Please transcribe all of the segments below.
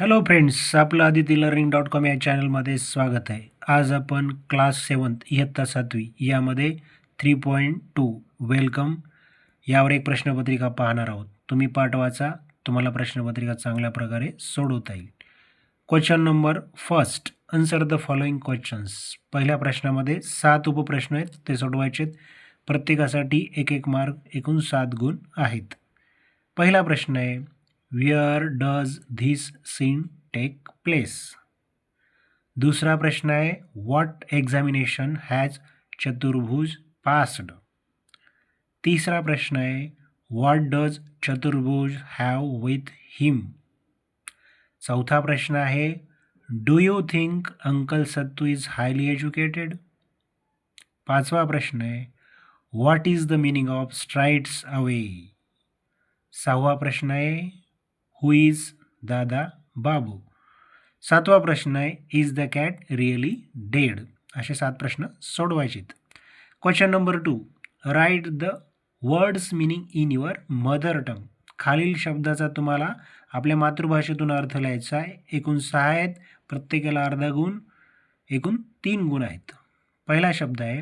Hello friends, आपलं adityllearning.com या चॅनलमध्ये स्वागत आहे. आज आपण क्लास 7 इयत्ता 7वी यामध्ये 3.2 वेलकम यावर एक प्रश्नपत्रिका पाहणार आहोत. तुम्ही पाठ वाचा, तुम्हाला प्रश्नपत्रिका चांगल्या प्रकारे सोडवता येईल. Question number first, answer the following questions. पहिल्या प्रश्नामध्ये 7 उपप्रश्न आहेत, ते सोडवायचे आहेत. प्रत्येकासाठी एक एक मार्क, एकूण 7 गुण आहेत. पहिला प्रश्न आहे, Where does this scene take place? दूसरा प्रश्न है, What examination has चतुर्भुज passed? तीसरा प्रश्न है, What does चतुर्भुज have with him? चौथा प्रश्न है, Do you think Uncle Sattu is highly educated? पांचवा प्रश्न है, What is the meaning of strides away? सहावा प्रश्न है, हु इज दादा बाबू? सातवा प्रश्न आहे, is the cat really dead? असे 7 प्रश्न सोडवायचेत. Question number 2, write the words meaning in your mother tongue. खालील शब्दाचा तुम्हाला आपल्या मातृभाषेतून अर्थ लिहायचा आहे. एकूण 6 आहेत, प्रत्येकाला अर्धा गुण, एकूण 3 गुण आहेत. पहिला शब्द आहे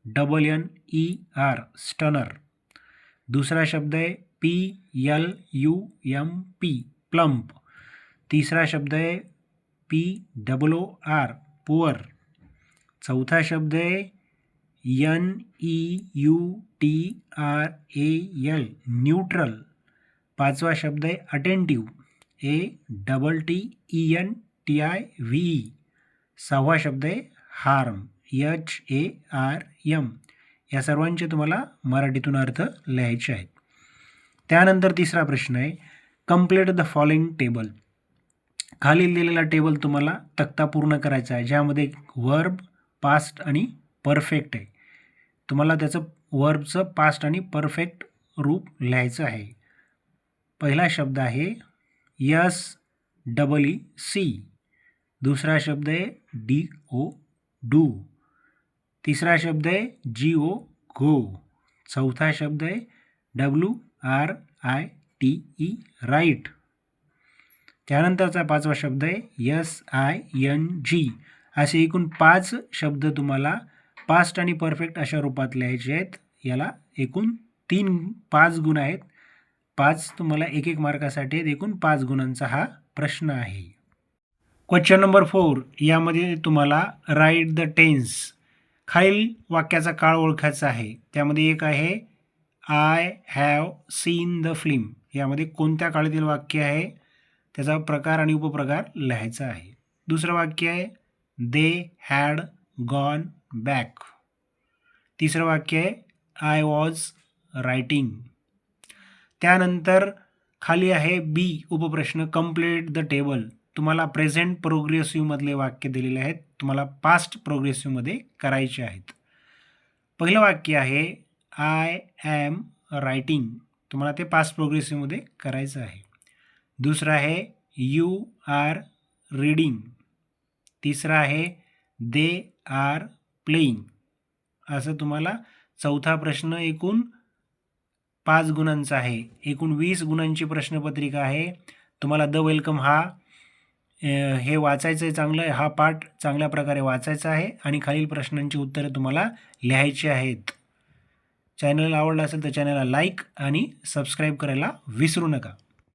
STUNNER स्टनर. दूसरा शब्द है PLUMP प्लम्प. तीसरा शब्द है POOR पुअर. चौथा शब्द है NEUTRAL न्यूट्रल. पांचवा शब्द है अटेंटिव ATTENTIVE. सहावा शब्द है हार्म HARM. या सर्वांचे तुम्हाला मराठीतून अर्थ लिहायचे आहेत. त्यानंतर तिसरा प्रश्न आहे, कंप्लीट द फॉलोइंग टेबल. खालील दिलेला टेबल तुम्हाला तक्ता पूर्ण करायचा आहे, ज्यामध्ये वर्ब, पास्ट आणि परफेक्ट आहे. तुम्हाला त्याचं वर्बचं पास्ट आणि परफेक्ट रूप लिहायचं आहे. पहिला शब्द आहे SEEC. दूसरा शब्द है DO डू. तीसरा शब्द है GO गो. चौथा शब्द है WRITE राईट. त्यानंतरचा पाचवा शब्द आहे SING. असे एकूण 5 शब्द तुम्हाला पास्ट आणि परफेक्ट अशा रूपात लिहायचे आहेत. याला एकूण 5 गुण आहेत. 5 तुम्हाला एक एक मार्कासाठी आहेत. एकूण 5 गुणांचा हा प्रश्न आहे. क्वेश्चन नंबर 4, यामध्ये तुम्हाला राईट द टेन्स. खालील वाक्याचा काळ ओळखायचा आहे. त्यामध्ये एक आहे I have seen the film. यामध्ये कोणत्या काळातील वाक्य आहे, त्याचा प्रकार आणि उपप्रकार लिहायचा आहे. दुसरं वाक्य आहे दे हॅड गॉन बॅक. तिसरं वाक्य आहे आय वॉज रायटिंग. त्यानंतर खाली आहे बी उपप्रश्न, कंप्लीट द टेबल. तुम्हाला प्रेझेंट प्रोग्रेसिव्हमधले वाक्य दिलेले आहेत, तुम्हाला पास्ट प्रोग्रेसिव्हमध्ये करायचे आहेत. पहिलं वाक्य आहे आय ॲम रायटिंग. तुम्हाला ते पास्ट प्रोग्रेसिव्हमध्ये करायचं आहे. दुसरं आहे यू आर रीडिंग. तिसरं आहे दे आर प्लेइंग. असं तुम्हाला चौथा प्रश्न एकूण 5 गुणांचा आहे. एकूण 20 गुणांची प्रश्नपत्रिका आहे. तुम्हाला द वेलकम हे वाचायचं आहे चांगलं. हा पाठ चांगल्या प्रकारे वाचायचा आहे आणि खालील प्रश्नांची उत्तरे तुम्हाला लिहायची आहेत. चॅनल आवडला असेल तर चॅनलला लाईक आणि सबस्क्राईब करायला विसरू नका.